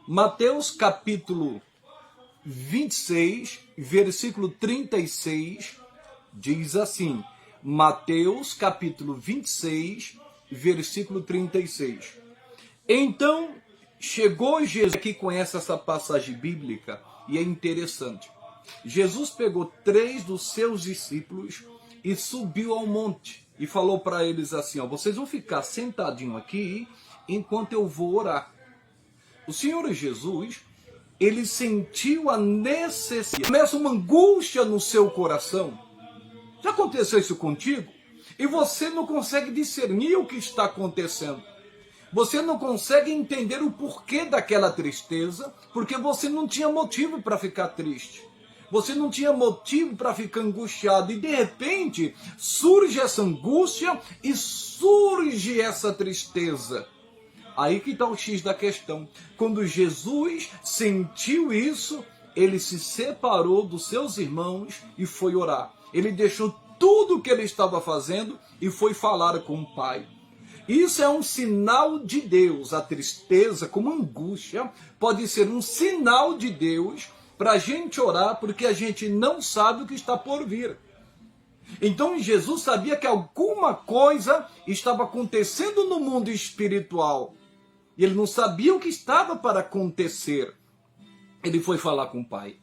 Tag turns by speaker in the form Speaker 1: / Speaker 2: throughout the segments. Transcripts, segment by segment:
Speaker 1: Mateus capítulo 26, versículo 36, diz assim. Mateus capítulo 26, versículo 36. Então, chegou Jesus, aqui conhece essa passagem bíblica, e é interessante. Jesus pegou 3 dos seus discípulos e subiu ao monte, e falou para eles assim, ó, vocês vão ficar sentadinho aqui, enquanto eu vou orar. O Senhor Jesus, ele sentiu a necessidade, começa uma angústia no seu coração. Já aconteceu isso contigo? E você não consegue discernir o que está acontecendo. Você não consegue entender o porquê daquela tristeza, porque você não tinha motivo para ficar triste. Você não tinha motivo para ficar angustiado. E de repente surge essa angústia e surge essa tristeza. Aí que está o X da questão. Quando Jesus sentiu isso, ele se separou dos seus irmãos e foi orar. Ele deixou tudo o que ele estava fazendo e foi falar com o Pai. Isso é um sinal de Deus. A tristeza, como angústia, pode ser um sinal de Deus para a gente orar, porque a gente não sabe o que está por vir. Então Jesus sabia que alguma coisa estava acontecendo no mundo espiritual. E ele não sabia o que estava para acontecer. Ele foi falar com o Pai.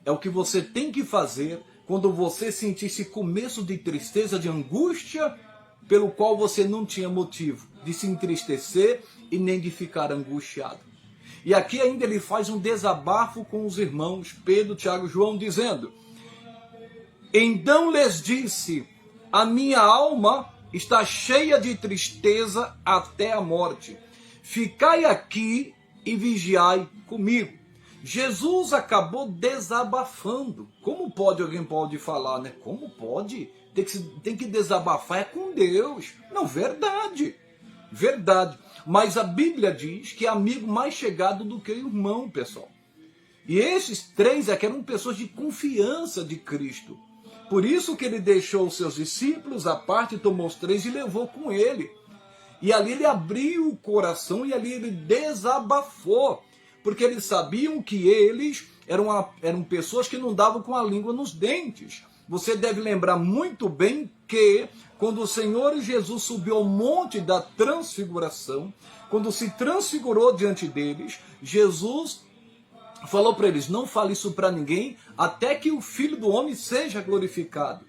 Speaker 1: É o que você tem que fazer quando você sentir esse começo de tristeza, de angústia, pelo qual você não tinha motivo de se entristecer e nem de ficar angustiado. E aqui ainda ele faz um desabafo com os irmãos Pedro, Tiago e João, dizendo: então lhes disse, a minha alma está cheia de tristeza até a morte. Ficai aqui e vigiai comigo. Jesus acabou desabafando. Como pode, alguém pode falar, né? Como pode? Tem que desabafar é com Deus. Não, verdade. Verdade. Mas a Bíblia diz que é amigo mais chegado do que irmão, pessoal. E esses 3 aqui eram pessoas de confiança de Cristo. Por isso que ele deixou os seus discípulos à parte, tomou os 3 e levou com ele. E ali ele abriu o coração e ali ele desabafou. Porque eles sabiam que eles eram pessoas que não davam com a língua nos dentes. Você deve lembrar muito bem que quando o Senhor Jesus subiu ao monte da transfiguração, quando se transfigurou diante deles, Jesus falou para eles, não fale isso para ninguém, até que o Filho do Homem seja glorificado.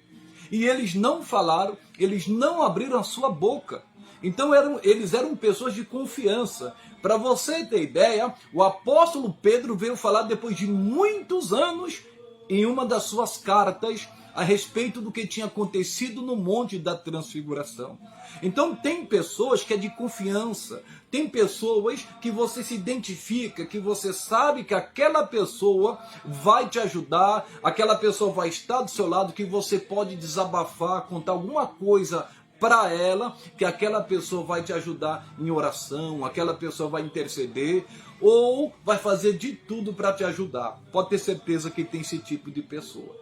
Speaker 1: E eles não falaram, eles não abriram a sua boca. Então eles eram pessoas de confiança. Para você ter ideia, o apóstolo Pedro veio falar depois de muitos anos em uma das suas cartas a respeito do que tinha acontecido no Monte da Transfiguração. Então tem pessoas que é de confiança, tem pessoas que você se identifica, que você sabe que aquela pessoa vai te ajudar, aquela pessoa vai estar do seu lado, que você pode desabafar, contar alguma coisa para ela, que aquela pessoa vai te ajudar em oração, aquela pessoa vai interceder, ou vai fazer de tudo para te ajudar. Pode ter certeza que tem esse tipo de pessoa.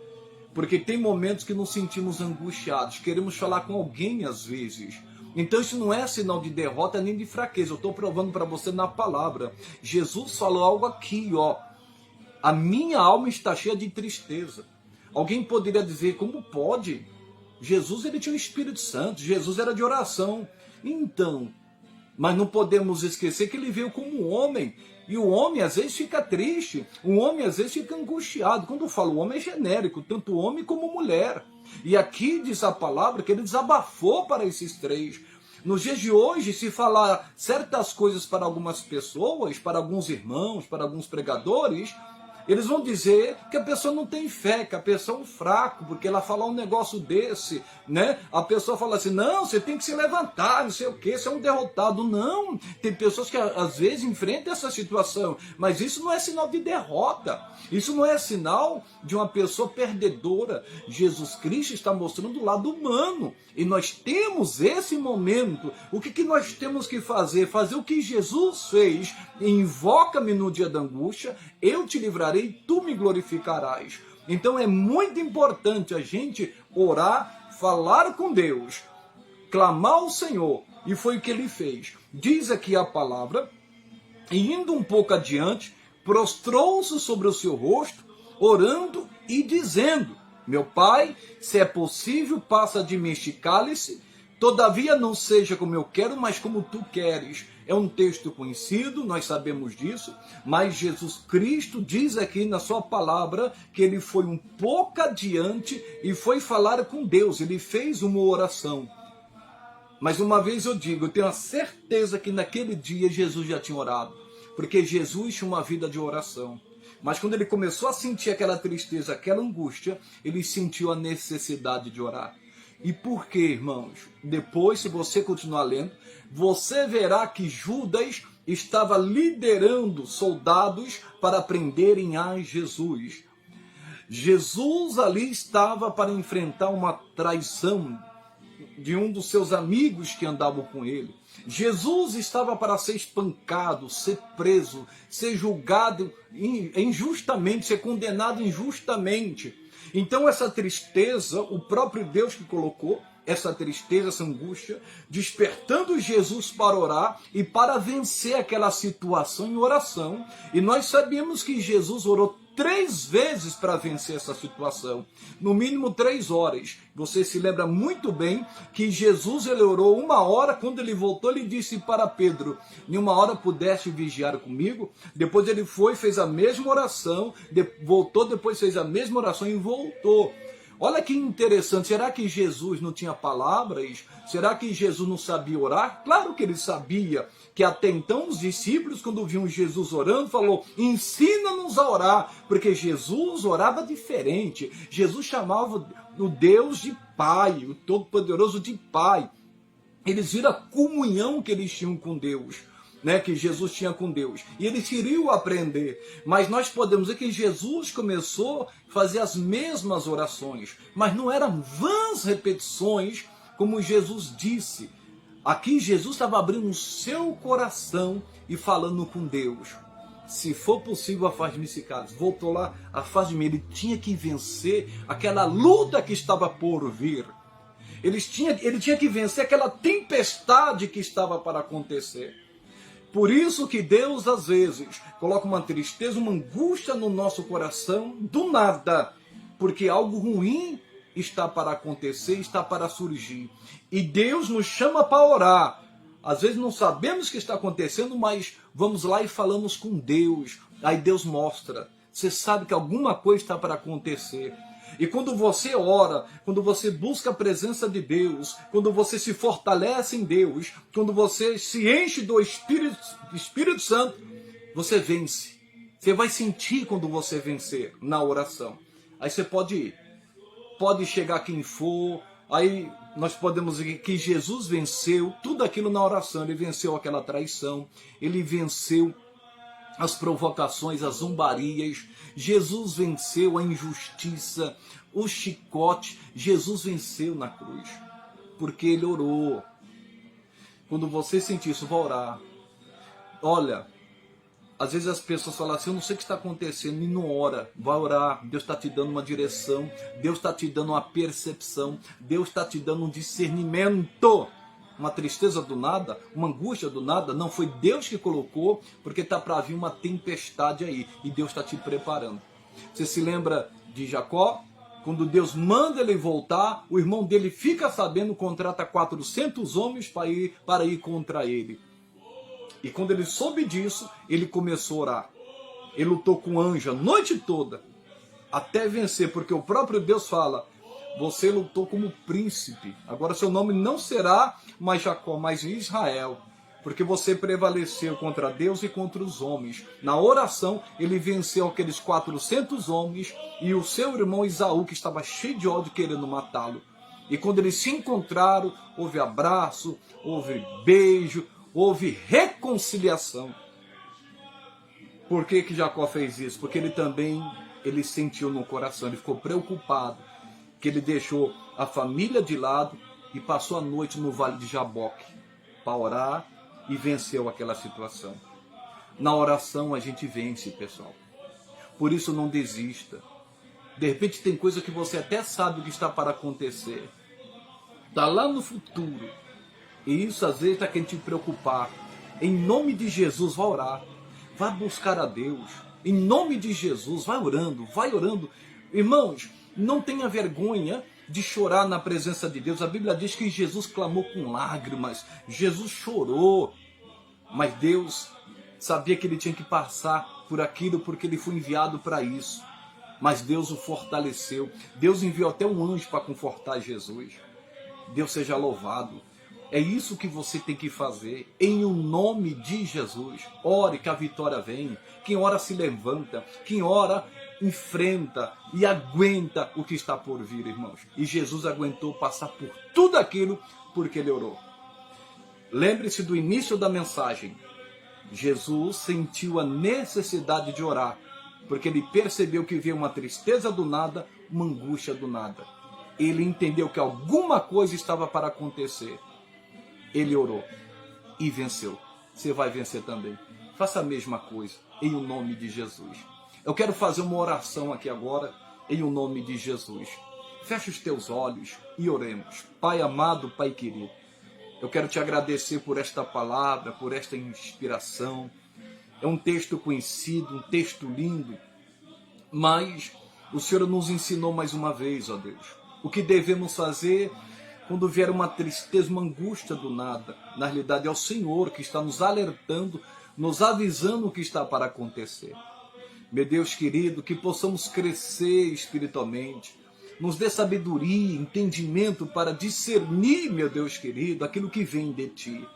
Speaker 1: Porque tem momentos que nos sentimos angustiados, queremos falar com alguém às vezes. Então isso não é sinal de derrota nem de fraqueza. Eu estou provando para você na palavra. Jesus falou algo aqui, ó. A minha alma está cheia de tristeza. Alguém poderia dizer, como pode? Jesus, ele tinha o Espírito Santo, Jesus era de oração. Então, mas não podemos esquecer que ele veio como homem. E o homem às vezes fica triste, o homem às vezes fica angustiado. Quando eu falo homem é genérico, tanto homem como mulher. E aqui diz a palavra que ele desabafou para esses 3. Nos dias de hoje, se falar certas coisas para algumas pessoas, para alguns irmãos, para alguns pregadores, eles vão dizer que a pessoa não tem fé, que a pessoa é um fraco, porque ela falar um negócio desse, né? A pessoa fala assim, não, você tem que se levantar, não sei o que, você é um derrotado. Não, tem pessoas que às vezes enfrentam essa situação, mas isso não é sinal de derrota, isso não é sinal de uma pessoa perdedora. Jesus Cristo está mostrando o lado humano, e nós temos esse momento. O que nós temos que fazer? Fazer o que Jesus fez. Invoca-me no dia da angústia, eu te livrarei, tu me glorificarás. Então é muito importante a gente orar, falar com Deus, clamar ao Senhor, e foi o que ele fez. Diz aqui a palavra E indo um pouco adiante, prostrou-se sobre o seu rosto, orando e dizendo: meu pai, se é possível, passa de mim este cálice, todavia não seja como eu quero, mas como tu queres. É um texto conhecido, nós sabemos disso, mas Jesus Cristo diz aqui na sua palavra que ele foi um pouco adiante e foi falar com Deus, ele fez uma oração. Mas uma vez eu digo, eu tenho a certeza que naquele dia Jesus já tinha orado, porque Jesus tinha uma vida de oração. Mas quando ele começou a sentir aquela tristeza, aquela angústia, ele sentiu a necessidade de orar. E por quê, irmãos? Depois, se você continuar lendo, você verá que Judas estava liderando soldados para prenderem a Jesus. Jesus ali estava para enfrentar uma traição de um dos seus amigos que andavam com ele. Jesus estava para ser espancado, ser preso, ser julgado injustamente, ser condenado injustamente. Então essa tristeza, o próprio Deus que colocou essa tristeza, essa angústia, despertando Jesus para orar e para vencer aquela situação em oração. E nós sabemos que Jesus orou 3 vezes para vencer essa situação, no mínimo 3 horas. Você se lembra muito bem que Jesus ele orou 1 hora, quando ele voltou ele disse para Pedro, em 1 hora pudeste vigiar comigo? Depois ele foi, fez a mesma oração, voltou, depois fez a mesma oração e voltou. Olha que interessante, será que Jesus não tinha palavras? Será que Jesus não sabia orar? Claro que ele sabia, que até então os discípulos, quando viam Jesus orando, falou, ensina-nos a orar, porque Jesus orava diferente. Jesus chamava o Deus de Pai, o Todo-Poderoso de Pai. Eles viram a comunhão que eles tinham com Deus, né, que Jesus tinha com Deus. E eles queriam aprender. Mas nós podemos ver que Jesus começou a fazer as mesmas orações. Mas não eram vãs repetições, como Jesus disse. Aqui Jesus estava abrindo o seu coração e falando com Deus. Se for possível, afaste-me esse cálice. Voltou lá, afaste-me. Ele tinha que vencer aquela luta que estava por vir. Ele tinha que vencer aquela tempestade que estava para acontecer. Por isso que Deus, às vezes, coloca uma tristeza, uma angústia no nosso coração, do nada. Porque algo ruim está para acontecer, está para surgir. E Deus nos chama para orar. Às vezes não sabemos o que está acontecendo, mas vamos lá e falamos com Deus. Aí Deus mostra. Você sabe que alguma coisa está para acontecer. E quando você ora, quando você busca a presença de Deus, quando você se fortalece em Deus, quando você se enche do Espírito Santo, você vence. Você vai sentir quando você vencer na oração. Aí você pode chegar quem for, aí nós podemos ver que Jesus venceu tudo aquilo na oração. Ele venceu aquela traição, ele venceu as provocações, as zombarias. Jesus venceu a injustiça, o chicote. Jesus venceu na cruz, porque ele orou. Quando você sentir isso, vai orar. Olha, às vezes as pessoas falam assim, eu não sei o que está acontecendo, e não ora. Vai orar, Deus está te dando uma direção, Deus está te dando uma percepção, Deus está te dando um discernimento. Uma tristeza do nada, uma angústia do nada, não foi Deus que colocou, porque está para vir uma tempestade aí, e Deus está te preparando. Você se lembra de Jacó? Quando Deus manda ele voltar, o irmão dele fica sabendo, contrata 400 homens para ir contra ele. E quando ele soube disso, ele começou a orar. Ele lutou com o anjo a noite toda, até vencer, porque o próprio Deus fala, você lutou como príncipe, agora seu nome não será mais Jacó, mas Israel, porque você prevaleceu contra Deus e contra os homens. Na oração, ele venceu aqueles 400 homens e o seu irmão Esaú, que estava cheio de ódio, querendo matá-lo. E quando eles se encontraram, houve abraço, houve beijo, houve reconciliação. Por que Jacó fez isso? Porque ele sentiu no coração, ele ficou preocupado, que ele deixou a família de lado e passou a noite no vale de Jaboque para orar e venceu aquela situação. Na oração a gente vence, pessoal. Por isso não desista. De repente tem coisa que você até sabe o que está para acontecer. Está lá no futuro. E isso às vezes está querendo te preocupar. Em nome de Jesus, vai orar. Vá buscar a Deus. Em nome de Jesus, vai orando, vai orando. Irmãos, não tenha vergonha de chorar na presença de Deus. A Bíblia diz que Jesus clamou com lágrimas, Jesus chorou, mas Deus sabia que ele tinha que passar por aquilo porque ele foi enviado para isso. Mas Deus o fortaleceu. Deus enviou até um anjo para confortar Jesus. Deus seja louvado. É isso que você tem que fazer, em o nome de Jesus. Ore que a vitória vem. Quem ora se levanta, quem ora enfrenta e aguenta o que está por vir, irmãos. E Jesus aguentou passar por tudo aquilo porque ele orou. Lembre-se do início da mensagem. Jesus sentiu a necessidade de orar, porque ele percebeu que veio uma tristeza do nada, uma angústia do nada. Ele entendeu que alguma coisa estava para acontecer. Ele orou e venceu. Você vai vencer também. Faça a mesma coisa, em o nome de Jesus. Eu quero fazer uma oração aqui agora, em o nome de Jesus. Feche os teus olhos e oremos. Pai amado, Pai querido, eu quero te agradecer por esta palavra, por esta inspiração. É um texto conhecido, um texto lindo, mas o Senhor nos ensinou mais uma vez, ó Deus, o que devemos fazer quando vier uma tristeza, uma angústia do nada. Na realidade é o Senhor que está nos alertando, nos avisando o que está para acontecer. Meu Deus querido, que possamos crescer espiritualmente, nos dê sabedoria, entendimento para discernir, meu Deus querido, aquilo que vem de Ti.